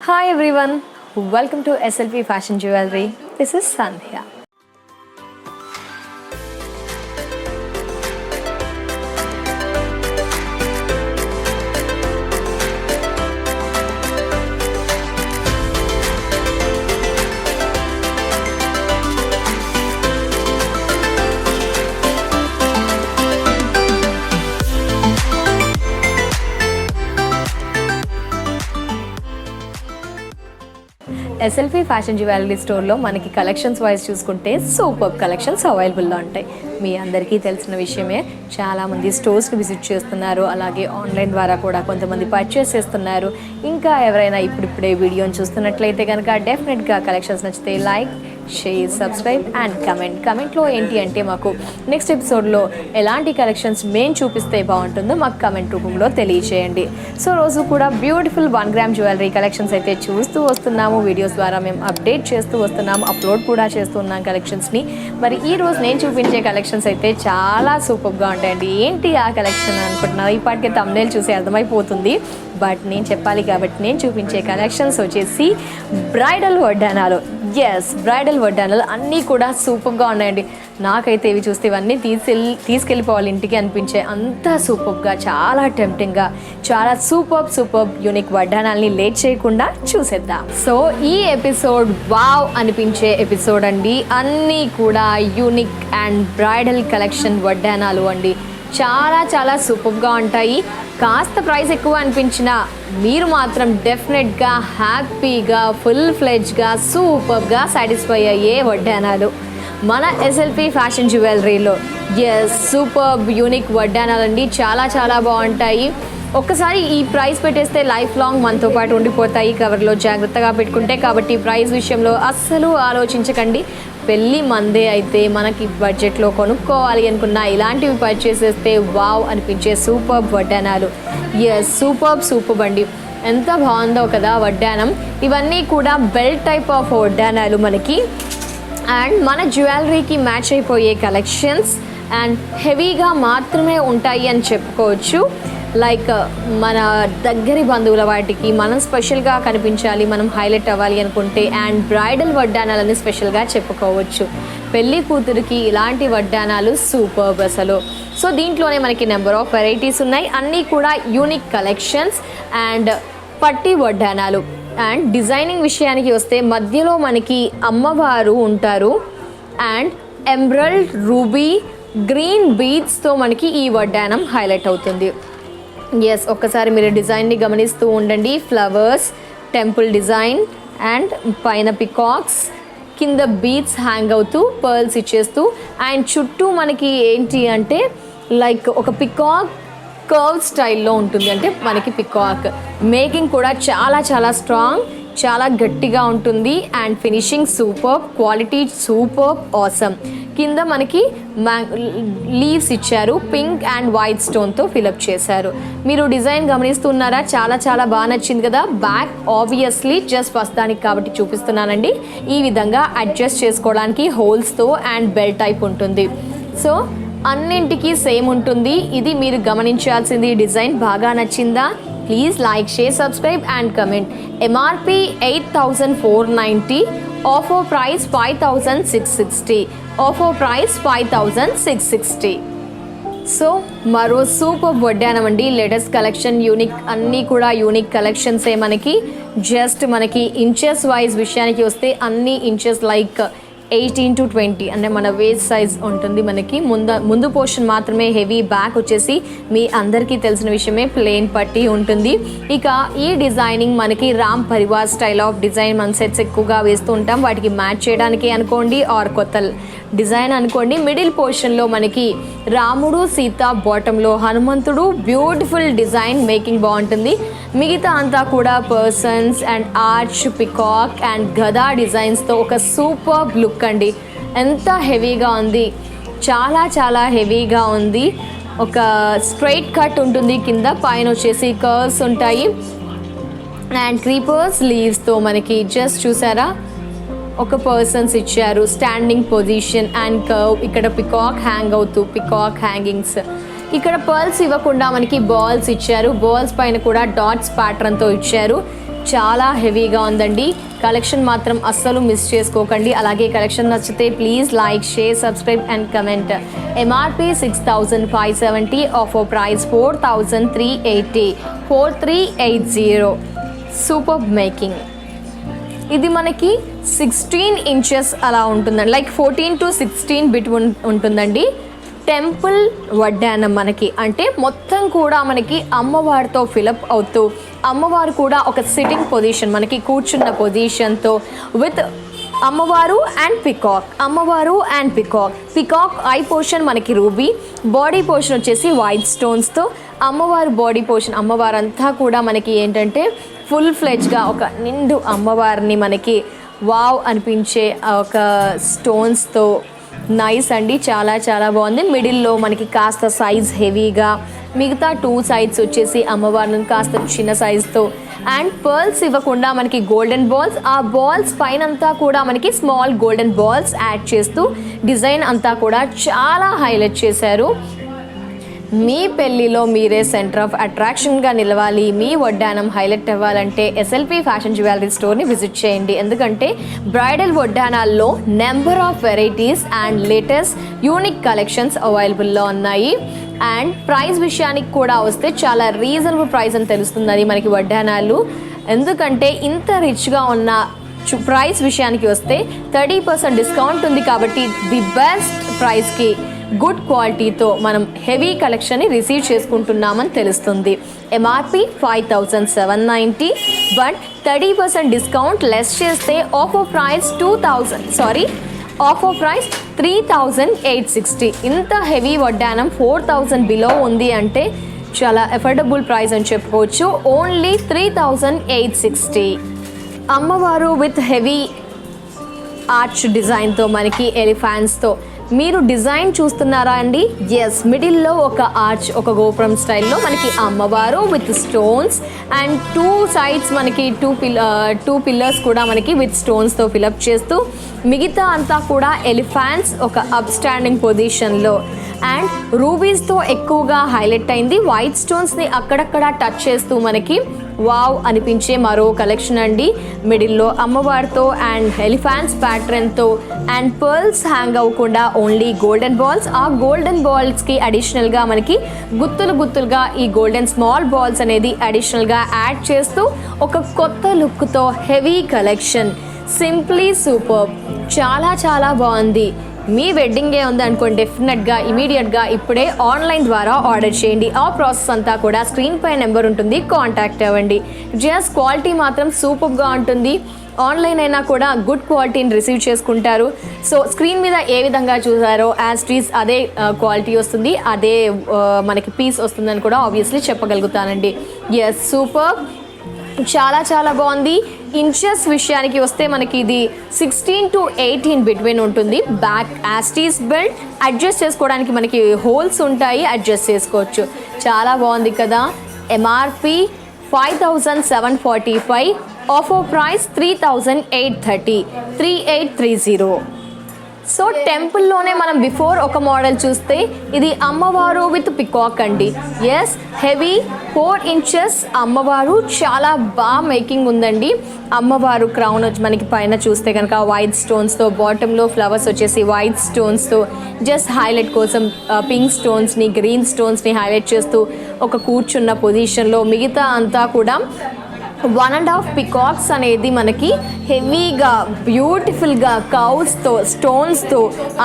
Hi everyone, welcome to SLP Fashion Jewelry. This is Sandhya. SLP fashion jewellery స్టోర్లో మనకి collections wise చూసుకుంటే super collections అవైలబుల్లో ఉంటాయి. మీ అందరికీ తెలిసిన విషయమే, చాలామంది స్టోర్స్ని విజిట్ చేస్తున్నారు, అలాగే ఆన్లైన్ ద్వారా కూడా కొంతమంది పర్చేస్ చేస్తున్నారు. ఇంకా ఎవరైనా ఇప్పుడిప్పుడే వీడియోని చూస్తున్నట్లయితే కనుక డెఫినెట్గా కలెక్షన్స్ నచ్చితే లైక్, షేర్, సబ్స్క్రైబ్ అండ్ కమెంట్లో ఏంటి అంటే మాకు నెక్స్ట్ ఎపిసోడ్లో ఎలాంటి కలెక్షన్స్ మేము చూపిస్తే బాగుంటుందో మాకు కమెంట్ రూపంలో తెలియచేయండి. సో రోజు కూడా బ్యూటిఫుల్ 1 గ్రామ్ జ్యువెలరీ కలెక్షన్స్ అయితే చూస్తూ వస్తున్నాము. వీడియోస్ ద్వారా మేము అప్డేట్ చేస్తూ వస్తున్నాము, అప్లోడ్ కూడా చేస్తున్నాం కలెక్షన్స్ని. మరి ఈ రోజు నేను చూపించే కలెక్షన్స్ అయితే చాలా సూపర్గా ఉంటాయండి. ఏంటి ఆ కలెక్షన్ అనుకుంటున్నారు? ఇప్పటికే థంబ్నెయిల్ చూసి అర్థమైపోతుంది, బట్ నేను చెప్పాలి కాబట్టి నేను చూపించే కలెక్షన్స్ వచ్చేసి బ్రైడల్ వడ్డానాలు. ఎస్, బ్రైడల్ వడ్డానాలు అన్నీ కూడా సూపర్గా ఉన్నాయండి. నాకైతే ఇవి చూస్తే ఇవన్నీ తీసుకెళ్ళిపోవాలి ఇంటికి అనిపించే అంత సూపర్గా, చాలా టెంప్టింగ్గా, చాలా సూపర్ యూనిక్ వడ్డానాల్ని లేట్ చేయకుండా చూసేద్దాం. సో ఈ ఎపిసోడ్ వావ్ అనిపించే ఎపిసోడ్ అండి. అన్నీ కూడా యూనిక్ అండ్ బ్రైడల్ కలెక్షన్ వడ్డానాలు అండి. చాలా సూపర్గా ఉంటాయి. కాస్త ప్రైస్ ఎక్కువ అనిపించినా మీరు మాత్రం డెఫినెట్గా హ్యాపీగా ఫుల్ ఫ్లెడ్జ్గా సూపర్గా సాటిస్ఫై అయ్యే వడ్డానాలు మన ఎస్ఎల్పి ఫ్యాషన్ జ్యువెలరీలో. ఎస్, సూపర్ యూనిక్ వడ్డానాలండి. చాలా బాగుంటాయి. ఒక్కసారి ఈ ప్రైస్ పెట్టేస్తే లైఫ్ లాంగ్ మనతో పాటు ఉండిపోతాయి, కవర్లో జాగ్రత్తగా పెట్టుకుంటే. కాబట్టి ప్రైస్ విషయంలో అస్సలు ఆలోచించకండి. పెళ్ళి మందే అయితే మనకి బడ్జెట్లో కొనుక్కోవాలి అనుకున్న ఇలాంటివి పర్చేస్ చేస్తే వావ్ అనిపించే సూపర్ వడ్డానాలు. ఎస్, సూపర్ అండి. ఎంత బాగుందో కదా వడ్డానం. ఇవన్నీ కూడా బెల్ట్ టైప్ ఆఫ్ వడ్డానాలు మనకి, అండ్ మన జ్యువెలరీకి మ్యాచ్ అయిపోయే కలెక్షన్స్ అండ్ హెవీగా మాత్రమే ఉంటాయి అని చెప్పుకోవచ్చు. లైక్ మన దగ్గరి బంధువుల వాటికి మనం స్పెషల్గా కనిపించాలి, మనం హైలైట్ అవ్వాలి అనుకుంటే అండ్ బ్రైడల్ వడ్డానాలని స్పెషల్గా చెప్పుకోవచ్చు. పెళ్లి కూతురికి ఇలాంటి వడ్డానాలు సూపర్ అసలు. సో దీంట్లోనే మనకి నెంబర్ ఆఫ్ వెరైటీస్ ఉన్నాయి. అన్నీ కూడా యూనిక్ కలెక్షన్స్ అండ్ పట్టి వడ్డానాలు. అండ్ డిజైనింగ్ విషయానికి వస్తే మధ్యలో మనకి అమ్మవారు ఉంటారు అండ్ ఎమరల్డ్, రూబీ, గ్రీన్ బీడ్స్తో మనకి ఈ వడ్డానం హైలైట్ అవుతుంది. ఎస్, ఒక్కసారి మీరు డిజైన్ని గమనిస్తూ ఉండండి. ఫ్లవర్స్, టెంపుల్ డిజైన్ అండ్ పైన పికాక్స్, కింద బీడ్స్ హ్యాంగ్ అవుతూ పర్ల్స్ ఇచ్చేస్తూ, అండ్ చుట్టూ మనకి ఏంటి అంటే లైక్ ఒక పికాక్ కర్వ్ స్టైల్లో ఉంటుంది. అంటే మనకి పికాక్ మేకింగ్ కూడా చాలా స్ట్రాంగ్, చాలా గట్టిగా ఉంటుంది. And finishing super, quality super awesome. కింద మనకి లీవ్స్ ఇచ్చారు, పింక్ అండ్ వైట్ స్టోన్తో ఫిలప్ చేశారు. మీరు డిజైన్ గమనిస్తున్నారా? చాలా బాగా నచ్చింది కదా. బ్యాక్ ఆబ్వియస్లీ జస్ట్ ప్రస్తుతానికి కాబట్టి చూపిస్తున్నానండి. ఈ విధంగా అడ్జస్ట్ చేసుకోవడానికి హోల్స్తో అండ్ బెల్ట్ టైప్ ఉంటుంది. సో అన్నింటికి సేమ్ ఉంటుంది. ఇది మీరు గమనించాల్సింది. డిజైన్ బాగా నచ్చిందా? Please like, share, subscribe and comment. MRP 8,490, offer price 5,660, offer price 5,660. So మరో సూపర్ వడ్డానం అండి. లేటెస్ట్ కలెక్షన్, యూనిక్, అన్నీ కూడా యూనిక్ కలెక్షన్సే మనకి. జస్ట్ మనకి ఇంచెస్ వైజ్ విషయానికి వస్తే అన్ని ఇంచెస్ లైక్ 18 to 20 అంటే మన వేస్ట్ సైజ్ ఉంటుంది మనకి. ముందు పోర్షన్ మాత్రమే హెవీ, బ్యాక్ వచ్చేసి మీ అందరికీ తెలిసిన విషయమే ప్లెయిన్ పట్టి ఉంటుంది. ఇక ఈ డిజైనింగ్ మనకి Ram Parivar style of design మన సెట్స్ ఎక్కువగా వేస్తూ ఉంటాం. వాటికి మ్యాచ్ చేయడానికి అనుకోండి ఆర్ కొత్త డిజైన్ అనుకోండి. మిడిల్ పోర్షన్లో మనకి రాముడు, సీత, బాటంలో హనుమంతుడు, బ్యూటిఫుల్ డిజైన్ మేకింగ్ బాగుంటుంది. మిగతా అంతా కూడా persons and arch, peacock and గదా డిజైన్స్తో ఒక సూపర్ లుక్ అండి. ఎంత హెవీగా ఉంది, చాలా హెవీగా ఉంది. ఒక స్ట్రైట్ కట్ ఉంటుంది కింద, పైన వచ్చేసి కర్వ్స్ ఉంటాయి అండ్ క్రీపర్స్ లీవ్స్తో మనకి జస్ట్ చూసారా ఒక పర్సన్స్ ఇచ్చారు. Standing position and curve. ఇక్కడ పికాక్ హ్యాంగ్ అవుతూ పికాక్ హ్యాంగింగ్స్. ఇక్కడ పర్ల్స్ ఇవ్వకుండా మనకి బాల్స్ ఇచ్చారు. బాల్స్ పైన కూడా డాట్స్ ప్యాటర్న్తో ఇచ్చారు. చాలా హెవీగా ఉందండి. కలెక్షన్ మాత్రం అస్సలు మిస్ చేసుకోకండి. అలాగే కలెక్షన్ నచ్చితే please like, share, subscribe and comment. MRP 6570, offer price 4380, 4380. Super making. ఇది మనకి 16 ఇంచెస్ అలా ఉంటుందండి, లైక్ 14 to 16 బిట్వీన్ ఉంటుందండి. టెంపుల్ వడ్డానం మనకి అంటే మొత్తం కూడా మనకి అమ్మవారితో ఫిలప్ అవుతూ, అమ్మవారు కూడా ఒక సిట్టింగ్ పొజిషన్, మనకి కూర్చున్న పొజిషన్తో విత్ అమ్మవారు అండ్ పికాక్ ఐ పోర్షన్ మనకి రూబీ, బాడీ పోర్షన్ వచ్చేసి వైట్ స్టోన్స్తో, అమ్మవారు బాడీ పోర్షన్ అమ్మవారంతా కూడా మనకి ఏంటంటే ఫుల్ ఫ్లెడ్జ్గా ఒక నిండు అమ్మవారిని మనకి వావ్ అనిపించే ఒక స్టోన్స్తో నైస్ అండి. చాలా చాలా బాగుంది. మిడిల్లో మనకి కాస్త సైజ్ హెవీగా, మిగతా 2 సైడ్స్ వచ్చేసి అమ్మవారిని కాస్త చిన్న సైజ్తో అండ్ పర్ల్స్ ఇవ్వకుండా మనకి గోల్డెన్ బాల్స్, ఆ బాల్స్ పైనంతా కూడా మనకి స్మాల్ గోల్డెన్ బాల్స్ యాడ్ చేస్తూ డిజైన్ అంతా కూడా చాలా హైలైట్ చేశారు. మీ పెళ్ళిలో మీరే సెంటర్ ఆఫ్ అట్రాక్షన్గా నిలవాలి, మీ వడ్డానం హైలైట్ అవ్వాలంటే ఎస్ఎల్పి ఫ్యాషన్ జ్యువెలరీ స్టోర్ని విజిట్ చేయండి. ఎందుకంటే బ్రైడల్ వడ్డానాల్లో number of varieties and latest unique collections అవైలబుల్లో ఉన్నాయి. అండ్ ప్రైస్ విషయానికి కూడా వస్తే చాలా రీజనబుల్ ప్రైస్ అని తెలుస్తుంది మనకి వడ్డానాలు. ఎందుకంటే ఇంత రిచ్గా ఉన్న ప్రైస్ విషయానికి వస్తే 30% డిస్కౌంట్ ఉంది కాబట్టి ది బెస్ట్ ప్రైస్కి గుడ్ క్వాలిటీతో మనం హెవీ కలెక్షన్ని రిసీవ్ చేసుకుంటున్నామని తెలుస్తుంది. ఎంఆర్పి 5790, బట్ 30% డిస్కౌంట్ లెస్ చేస్తే ఆఫర్ ప్రైస్ 3860. ఇంత హెవీ వడ్డానం 4000 బిలో ఉంది అంటే చాలా ఎఫోర్డబుల్ ప్రైస్ అని చెప్పుకోవచ్చు. ఓన్లీ 3860. అమ్మవారు విత్ హెవీ ఆర్చ్ డిజైన్తో మనకి ఎలిఫాంట్స్తో మీరు డిజైన్ చూస్తున్నారా అండి? ఎస్, మిడిల్లో ఒక ఆర్చ్, ఒక గోపురం స్టైల్లో మనకి అమ్మవారు విత్ స్టోన్స్ అండ్ 2 సైడ్స్ మనకి 2 పిల్లర్స్ కూడా మనకి విత్ స్టోన్స్తో ఫిలప్ చేస్తూ, మిగతా అంతా కూడా ఎలిఫాంట్స్ ఒక అప్ స్టాండింగ్ పొజిషన్లో అండ్ రూబీస్తో ఎక్కువగా హైలైట్ అయింది. వైట్ స్టోన్స్ని అక్కడక్కడ టచ్ చేస్తూ మనకి వావ్ అనిపించే మరో కలెక్షన్ అండి. మిడిల్లో అమ్మవారితో అండ్ ఎలిఫాంట్స్ ప్యాటర్న్తో అండ్ పర్ల్స్ హ్యాంగ్ అవ్వకుండా ఓన్లీ గోల్డెన్ బాల్స్. ఆ గోల్డెన్ బాల్స్కి అడిషనల్గా మనకి గుత్తులుగా ఈ గోల్డెన్ స్మాల్ బాల్స్ అనేది అడిషనల్గా యాడ్ చేస్తూ ఒక కొత్త లుక్తో హెవీ కలెక్షన్. Simply super. చాలా చాలా బాగుంది. మీ వెడ్డింగే ఉంది అనుకోండి, డెఫినెట్గా ఇమీడియట్గా ఇప్పుడే ఆన్లైన్ ద్వారా ఆర్డర్ చేయండి. ఆ ప్రాసెస్ అంతా కూడా స్క్రీన్ పై నెంబర్ ఉంటుంది, కాంటాక్ట్ అవ్వండి. జస్ట్ క్వాలిటీ మాత్రం సూపర్గా ఉంటుంది. ఆన్లైన్ అయినా కూడా గుడ్ క్వాలిటీని రిసీవ్ చేసుకుంటారు. సో స్క్రీన్ మీద ఏ విధంగా చూసారో యాజ్ టీస్ అదే క్వాలిటీ వస్తుంది, అదే మనకి పీస్ వస్తుందని కూడా ఆబ్వియస్లీ చెప్పగలుగుతానండి. Yes, super. చాలా చాలా బాగుంది. ఇంచెస్ విషయానికి వస్తే మనకి ఇది 16 to 18 బిట్వీన్ ఉంటుంది. బ్యాక్ యాస్టీస్ బెల్ట్ అడ్జస్ట్ చేసుకోవడానికి మనకి హోల్స్ ఉంటాయి, అడ్జస్ట్ చేసుకోవచ్చు. చాలా బాగుంది కదా. MRP 5745, offer price 3830, 3830. సో టెంపుల్లోనే మనం బిఫోర్ ఒక మోడల్ చూస్తే ఇది అమ్మవారు విత్ పికాక్ అండి. ఎస్, హెవీ 4 inches అమ్మవారు, చాలా బాగా మేకింగ్ ఉందండి. అమ్మవారు క్రౌన్ వచ్చి మనకి పైన చూస్తే కనుక వైట్ స్టోన్స్తో, బాటంలో ఫ్లవర్స్ వచ్చేసి వైట్ స్టోన్స్తో జస్ట్ హైలైట్ కోసం పింక్ స్టోన్స్ని, గ్రీన్ స్టోన్స్ని హైలైట్ చేస్తూ ఒక కూర్చున్న పొజిషన్లో, మిగతా అంతా కూడా 1.5 పికాక్స్ అనేది మనకి హెవీగా బ్యూటిఫుల్గా కౌస్తో, స్టోన్స్తో,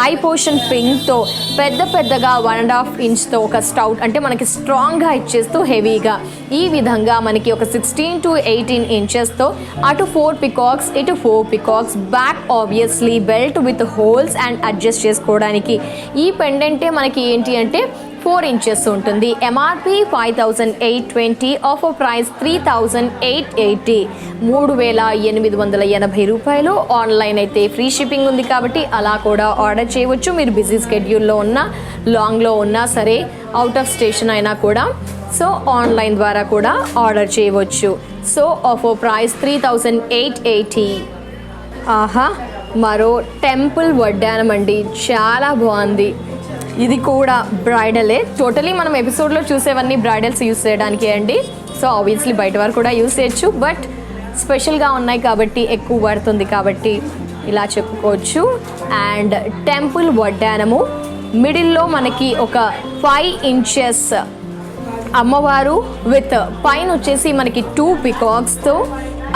ఐ పోర్షన్ పింక్తో, పెద్దగా 1.5 inchతో ఒక స్టౌట్ అంటే మనకి స్ట్రాంగ్గా ఇచ్చేస్తూ హెవీగా ఈ విధంగా మనకి ఒక 16 to 18 ఇంచెస్తో అటు 4 పికాక్స్, ఇటు 4 peacocks, back obviously belt with holes and adjust చేసుకోవడానికి. ఈ పెండెంటే మనకి ఏంటి అంటే 4 inches ఉంటుంది. ఎంఆర్పి 5820, ఆఫర్ ప్రైస్ 3880, 3880 రూపాయలు. ఆన్లైన్ అయితే ఫ్రీ షిప్పింగ్ ఉంది కాబట్టి అలా కూడా ఆర్డర్ చేయవచ్చు. మీరు బిజీ స్కెడ్యూల్లో ఉన్నా, లాంగ్లో ఉన్నా సరే, అవుట్ ఆఫ్ స్టేషన్ అయినా కూడా సో ఆన్లైన్ ద్వారా కూడా ఆర్డర్ చేయవచ్చు. So offer price 3880. ఆహా, మరో టెంపుల్ వడ్డానం అండి, చాలా బాగుంది. ఇది కూడా బ్రైడలే. టోటలీ మనం ఎపిసోడ్లో చూసేవన్నీ బ్రైడల్స్ యూస్ చేయడానికే అండి. సో ఆబ్వియస్లీ బయట వారు కూడా యూస్ చేయొచ్చు, బట్ స్పెషల్గా ఉన్నాయి కాబట్టి ఎక్కువ పడుతుంది కాబట్టి ఇలా చెప్పుకోవచ్చు. అండ్ టెంపుల్ వడ్డానము మిడిల్లో మనకి ఒక 5 ఇంచెస్ అమ్మవారు విత్ పైన వచ్చేసి మనకి 2 పికాక్స్తో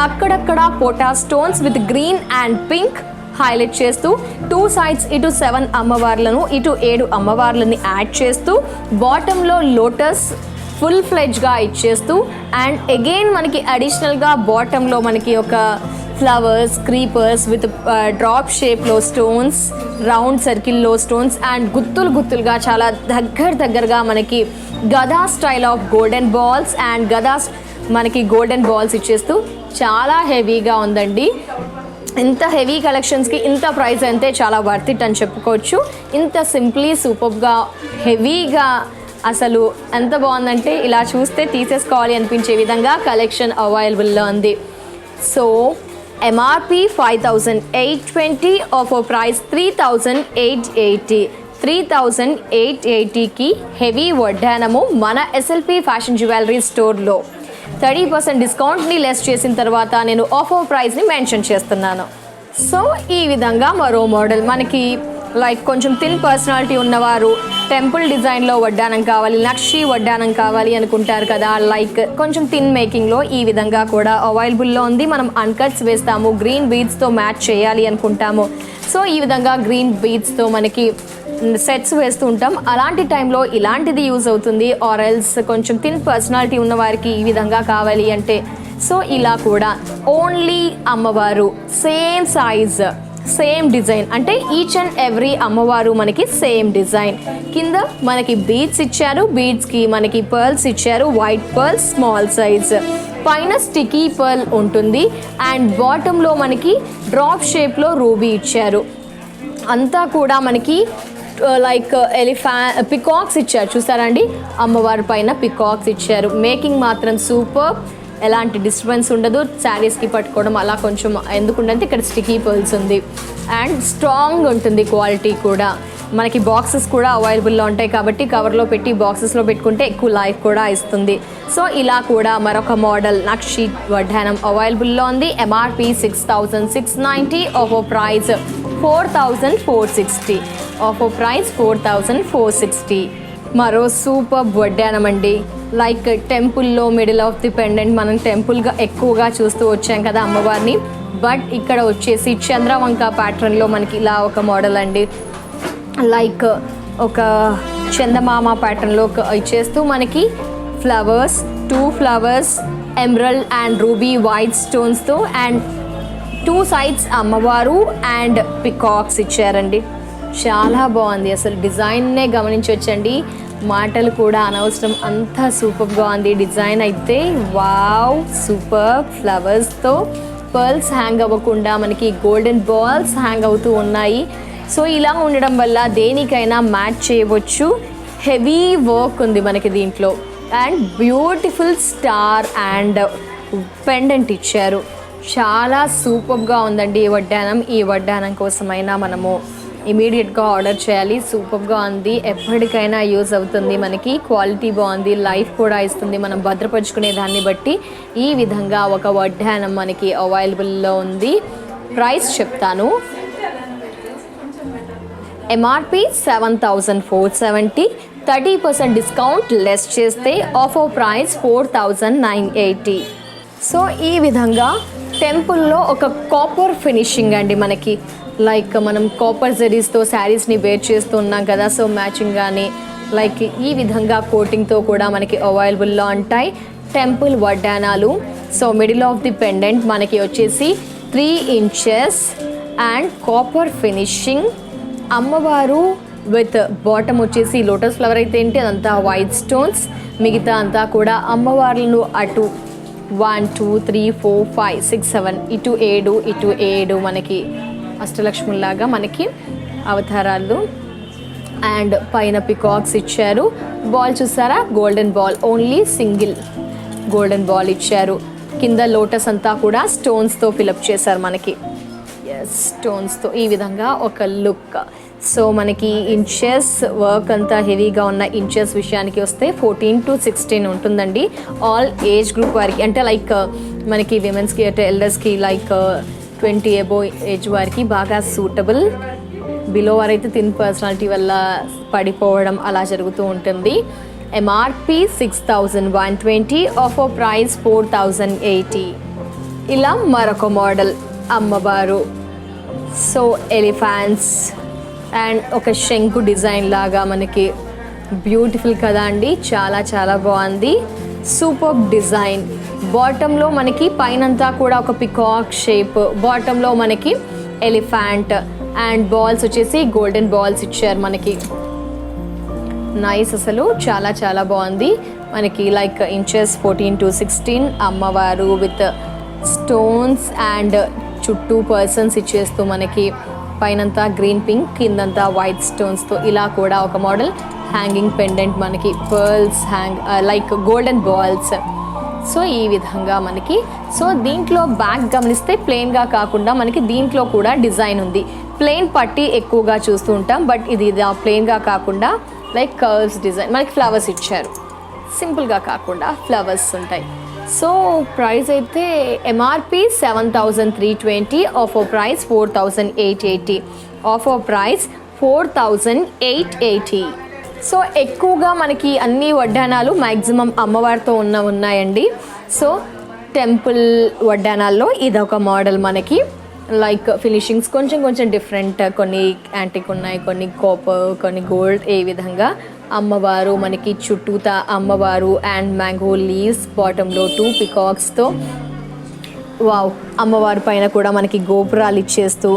అక్కడక్కడ పోటా stones with green and pink highlight చేస్తూ 2 sides ఇటు 7 అమ్మవార్లను ఇటు 7 అమ్మవార్లని యాడ్ చేస్తూ బాటంలో లోటస్ ఫుల్ ఫ్లెడ్జ్గా ఇచ్చేస్తూ అండ్ అగైన్ మనకి అడిషనల్గా బాటంలో మనకి ఒక ఫ్లవర్స్ క్రీపర్స్ విత్ డ్రాప్ షేప్లో స్టోన్స్ రౌండ్ సర్కిల్లో స్టోన్స్ అండ్ గుత్తులుగా చాలా దగ్గరగా మనకి గదా style of golden balls and గదాస్ మనకి గోల్డెన్ బాల్స్ ఇచ్చేస్తూ చాలా హెవీగా ఉందండి. ఇంత హెవీ కలెక్షన్స్కి ఇంత ప్రైస్ అయితే చాలా వర్త్ ఇట్ అని చెప్పుకోవచ్చు. ఇంత సింప్లీ సూపర్గా హెవీగా అసలు ఎంత బాగుందంటే ఇలా చూస్తే తీసేసుకోవాలి అనిపించే విధంగా కలెక్షన్ అవైలబుల్లో ఉంది. So MRP 5,820 offer price 3,880. 3,880కి హెవీ వడ్డానము మన ఎస్ఎల్పి ఫ్యాషన్ జ్యువెలరీ స్టోర్లో 30% డిస్కౌంట్ని లెస్ చేసిన తర్వాత నేను ఆఫర్ ప్రైస్ని మెన్షన్ చేస్తున్నాను. సో ఈ విధంగా మరో మోడల్ మనకి లైక్ కొంచెం థిన్ పర్సనాలిటీ ఉన్నవారు టెంపుల్ డిజైన్లో వడ్డానం కావాలి, నక్షి వడ్డానం కావాలి అనుకుంటారు కదా, లైక్ కొంచెం థిన్ మేకింగ్లో ఈ విధంగా కూడా అవైలబుల్లో ఉంది. మనం అన్కట్స్ వేస్తాము, గ్రీన్ బీడ్స్తో మ్యాచ్ చేయాలి అనుకుంటాము. సో ఈ విధంగా గ్రీన్ బీడ్స్తో మనకి సెట్స్ వేస్తూ ఉంటాం. అలాంటి టైంలో ఇలాంటిది యూజ్ అవుతుంది. ఆర్ ఎల్స్ కొంచెం థిన్ పర్సనాలిటీ ఉన్న వారికి ఈ విధంగా కావాలి అంటే సో ఇలా కూడా ఓన్లీ అమ్మవారు సేమ్ సైజ్ సేమ్ డిజైన్ అంటే ఈచ్ అండ్ ఎవ్రీ అమ్మవారు మనకి సేమ్ డిజైన్. కింద మనకి బీడ్స్ ఇచ్చారు, బీడ్స్కి మనకి పర్ల్స్ ఇచ్చారు, వైట్ పర్ల్స్ స్మాల్ సైజ్, పైన స్టికీ పర్ల్ ఉంటుంది అండ్ బాటంలో మనకి డ్రాప్ షేప్లో రూబీ ఇచ్చారు. అంతా కూడా మనకి లైక్ పికాక్స్ ఇచ్చారు చూసారండి, అమ్మవారి పైన పికాక్స్ ఇచ్చారు. మేకింగ్ మాత్రం సూపర్, ఎలాంటి డిస్టర్బెన్స్ ఉండదు. శారీస్కి పట్టుకోవడం అలా కొంచెం ఎందుకుంటే ఇక్కడ స్టికీ పర్ల్స్ ఉంది అండ్ స్ట్రాంగ్ ఉంటుంది క్వాలిటీ కూడా. మనకి బాక్సెస్ కూడా అవైలబుల్లో ఉంటాయి కాబట్టి కవర్లో పెట్టి బాక్సెస్లో పెట్టుకుంటే ఎక్కువ లైఫ్ కూడా ఇస్తుంది. సో ఇలా కూడా మరొక మోడల్ నక్షి వడ్డానం అవైలబుల్లో ఉంది. MRP 6,690, offer price 4,460. Offer price 4,460. మరో సూపర్ వడ్డానం అండి. లైక్ టెంపుల్లో మిడిల్ ఆఫ్ ది పెండెంట్ మనం టెంపుల్గా ఎక్కువగా చూస్తూ వచ్చాం కదా అమ్మవారిని, బట్ ఇక్కడ వచ్చేసి చంద్రవంక ప్యాటర్న్లో మనకి ఇలా ఒక మోడల్ అండి. లైక్ ఒక చందమామ ప్యాటర్న్లో ఇచ్చేస్తూ మనకి flowers 2 flowers emerald and ruby white స్టోన్స్తో అండ్ 2 sides అమ్మవారు అండ్ పికాక్స్ ఇచ్చారండి. చాలా బాగుంది, అసలు డిజైన్నే గమనించవచ్చండి, మాటలు కూడా అనవసరం, అంతా సూపర్గా ఉంది డిజైన్ అయితే. వావ్ సూపర్, ఫ్లవర్స్తో పర్ల్స్ హ్యాంగ్ అవ్వకుండా మనకి గోల్డెన్ బాల్స్ హ్యాంగ్ అవుతూ ఉన్నాయి. సో ఇలా ఉండడం వల్ల దేనికైనా మ్యాచ్ చేయవచ్చు. హెవీ వర్క్ ఉంది మనకి దీంట్లో and beautiful star and pendant ఇచ్చారు. చాలా సూపర్గా ఉందండి ఈ వడ్డానం. ఈ వడ్డానం కోసమైనా మనము ఇమీడియట్గా ఆర్డర్ చేయాలి. సూపర్గా ఉంది, ఎప్పటికైనా యూజ్ అవుతుంది మనకి, క్వాలిటీ బాగుంది, లైఫ్ కూడా ఇస్తుంది మనం భద్రపరుచుకునే దాన్ని బట్టి. ఈ విధంగా ఒక వడ్డానం మనకి అవైలబుల్లో ఉంది. ప్రైస్ చెప్తాను. ఎంఆర్పి 7,470, 30% డిస్కౌంట్ లెస్ చేస్తే ఆఫర్ ప్రైస్ 4,980. సో ఈ విధంగా టెంపుల్లో ఒక కాపర్ ఫినిషింగ్ అండి మనకి, లైక్ మనం కాపర్ జరీస్తో శారీస్ని వేర్ చేస్తూ ఉన్నాం కదా, సో మ్యాచింగ్ కానీ లైక్ ఈ విధంగా కోటింగ్తో కూడా మనకి అవైలబుల్లో ఉంటాయి టెంపుల్ వడ్డానాలు. So middle of the pendant మనకి వచ్చేసి 3 inches అండ్ కాపర్ ఫినిషింగ్. అమ్మవారు విత్ బాటమ్ వచ్చేసి లోటస్ ఫ్లవర్ అయితే ఏంటి అదంతా వైట్ స్టోన్స్, మిగతా అంతా కూడా అమ్మవార్లను అటు 1 2 3 4 5 6 7 ఇటు 7 ఇటు 7 మనకి అష్టలక్ష్ముల్లాగా మనకి అవతారాలు అండ్ పైన పికాక్స్ ఇచ్చారు. బాల్ చూసారా, golden ball, only single golden ball ఇచ్చారు. కింద లోటస్ అంతా కూడా స్టోన్స్తో ఫిలప్ చేశారు మనకి. స్టోన్స్తో ఈ విధంగా ఒక లుక్. సో మనకి ఇంచెస్ వర్క్ అంతా హెవీగా ఉన్న ఇంచెస్ విషయానికి వస్తే 14 to 16 ఉంటుందండి. ఆల్ ఏజ్ గ్రూప్ వారికి, అంటే లైక్ మనకి విమెన్స్కి అంటే ఎల్డర్స్కి లైక్ 20 అబోవ్ ఏజ్ వారికి బాగా సూటబుల్. బిలో వారైతే థిన్ పర్సనాలిటీ వల్ల పడిపోవడం అలా జరుగుతూ ఉంటుంది. MRP 6120, offer price 4080. ఇలా మరొక మోడల్ అమ్మవారు. సో ఎలిఫాంట్స్ అండ్ ఒక శంకు డిజైన్ లాగా మనకి బ్యూటిఫుల్ కదా అండి, చాలా చాలా బాగుంది. Super design. బాటంలో మనకి పైనంతా కూడా ఒక పికాక్ షేప్, బాటంలో మనకి ఎలిఫాంట్ అండ్ బాల్స్ వచ్చేసి గోల్డెన్ బాల్స్ ఇచ్చారు మనకి. నైస్, అసలు చాలా చాలా బాగుంది. మనకి లైక్ ఇంచెస్ 14 to 16 అమ్మవారు విత్ స్టోన్స్ అండ్ చుట్టూ పర్సన్స్ ఇచ్చేస్తూ మనకి పైనంతా గ్రీన్ పింక్, కిందంతా వైట్ స్టోన్స్తో ఇలా కూడా ఒక మోడల్. హ్యాంగింగ్ పెండెంట్ మనకి pearls like golden balls. So ఈ విధంగా మనకి. సో దీంట్లో బ్యాక్ గమనిస్తే ప్లెయిన్గా కాకుండా మనకి దీంట్లో కూడా డిజైన్ ఉంది. ప్లెయిన్ పట్టి ఎక్కువగా చూస్తూ ఉంటాం, బట్ ఇది ప్లెయిన్గా కాకుండా లైక్ కర్వ్స్ డిజైన్, మనకి ఫ్లవర్స్ ఇచ్చారు. సింపుల్గా కాకుండా ఫ్లవర్స్ ఉంటాయి. సో ప్రైస్ అయితే MRP 7320, offer price 4880. Offer price 4880. So ఎక్కువగా మనకి అన్ని వడ్డానాలు మ్యాక్సిమం అమ్మవారితో ఉన్నాయండి. సో టెంపుల్ వడ్డానాల్లో ఇదొక మోడల్ మనకి. లైక్ ఫినిషింగ్స్ కొంచెం డిఫరెంట్, కొన్ని యాంటిక్ ఉన్నాయి, కొన్ని కాపర్, కొన్ని గోల్డ్. ఏ విధంగా అమ్మవారు మనకి చుట్టూతా అమ్మవారు అండ్ మ్యాంగో లీవ్స్, బాటంలో 2 పికాక్స్తో. వావ్, అమ్మవారి పైన కూడా మనకి గోపురాలు ఇచ్చేస్తూ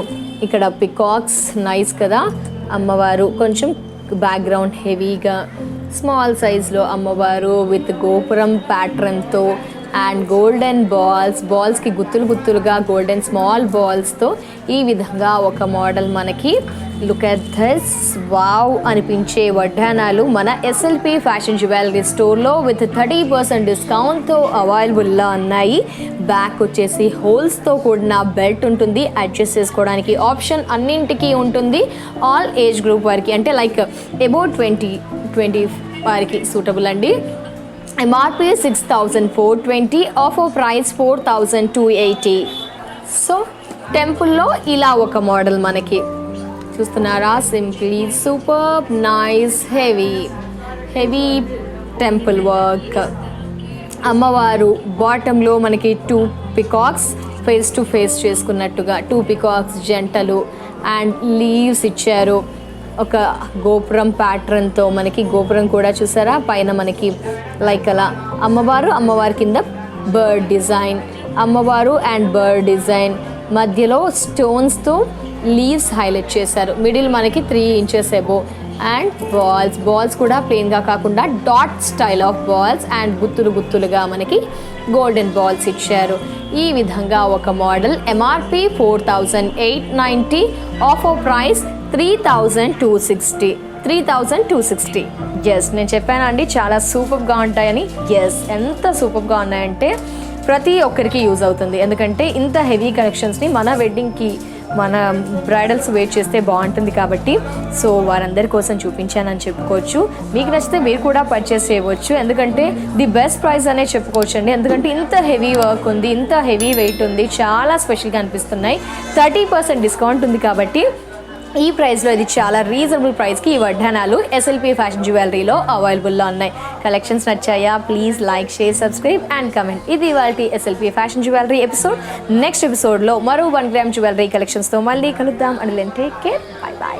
ఇక్కడ పికాక్స్. నైస్ కదా. అమ్మవారు కొంచెం బ్యాక్గ్రౌండ్ హెవీగా స్మాల్ సైజ్లో అమ్మవారు విత్ గోపురం ప్యాటర్న్తో అండ్ గోల్డెన్ బాల్స్కి గుత్తులుగా గోల్డెన్ స్మాల్ బాల్స్తో ఈ విధంగా ఒక మోడల్ మనకి. లుక్ ఎట్ దిస్, వావ్ అనిపించే వడ్డానాలు మన ఎస్ఎల్పి ఫ్యాషన్ జ్యువెలరీ స్టోర్లో విత్ 30% డిస్కౌంట్తో అవైలబుల్లో ఉన్నాయి. బ్యాక్ వచ్చేసి హోల్స్తో కూడిన బెల్ట్ ఉంటుంది, అడ్జస్ట్ చేసుకోవడానికి ఆప్షన్ అన్నింటికీ ఉంటుంది. ఆల్ ఏజ్ గ్రూప్ వారికి, అంటే లైక్ అబౌట్ 20 వారికి సూటబుల్ అండి. MRP 6420, offer price 4280. సో టెంపుల్లో ఇలా ఒక మోడల్ మనకి చూస్తున్నారా. Simply super nice heavy temple work. అమ్మవారు బాటంలో మనకి 2 పికాక్స్ ఫేస్ టు ఫేస్ చేసుకున్నట్టుగా 2 పికాక్స్ జంటలు అండ్ లీవ్స్ ఇచ్చారు. ఒక గోపురం ప్యాటర్న్తో మనకి గోపురం కూడా చూసారా, పైన మనకి లైక్ అలా అమ్మవారి కింద బర్డ్ డిజైన్, అమ్మవారు అండ్ బర్డ్ డిజైన్, మధ్యలో స్టోన్స్తో లీవ్స్ హైలైట్ చేశారు. మిడిల్ మనకి 3 inches అబోవ్ అండ్ బాల్స్ కూడా ప్లెయిన్గా కాకుండా dot style of balls and గుత్తులుగా మనకి గోల్డెన్ బాల్స్ ఇచ్చారు. ఈ విధంగా ఒక model. MRP 4890, offer price 3260. Yes, నేను చెప్పాను అండి చాలా సూపర్గా ఉంటాయని. ఎస్, ఎంత సూపర్గా ఉన్నాయంటే ప్రతి ఒక్కరికి యూజ్ అవుతుంది. ఎందుకంటే ఇంత హెవీ కలెక్షన్స్ని మన వెడ్డింగ్కి మన బ్రైడల్స్ వెయిట్ చేస్తే బాగుంటుంది కాబట్టి సో వారందరి కోసం చూపించానని చెప్పుకోవచ్చు. మీకు నచ్చితే మీరు కూడా పర్చేస్ చేయవచ్చు. ఎందుకంటే ది బెస్ట్ ప్రైస్ అనే చెప్పుకోవచ్చు అండి. ఎందుకంటే ఇంత హెవీ వర్క్ ఉంది, ఇంత హెవీ వెయిట్ ఉంది, చాలా స్పెషల్గా అనిపిస్తున్నాయి. 30% డిస్కౌంట్ ఉంది కాబట్టి ఈ ప్రైస్లో ఇది చాలా రీజనబుల్ ప్రైస్కి ఈ వడ్డానాలు ఎస్ఎల్పి ఫ్యాషన్ జ్యువెలరీలో అవైలబుల్లో ఉన్నాయి. కలెక్షన్స్ నచ్చాయా? Please like, share, subscribe and comment. ఇది ఇవాల్టి SLP fashion jewellery episode. Next ఎపిసోడ్లో మరో 1 gram జ్యువెలరీ కలెక్షన్స్తో మళ్ళీ కలుద్దాం. And take care, by.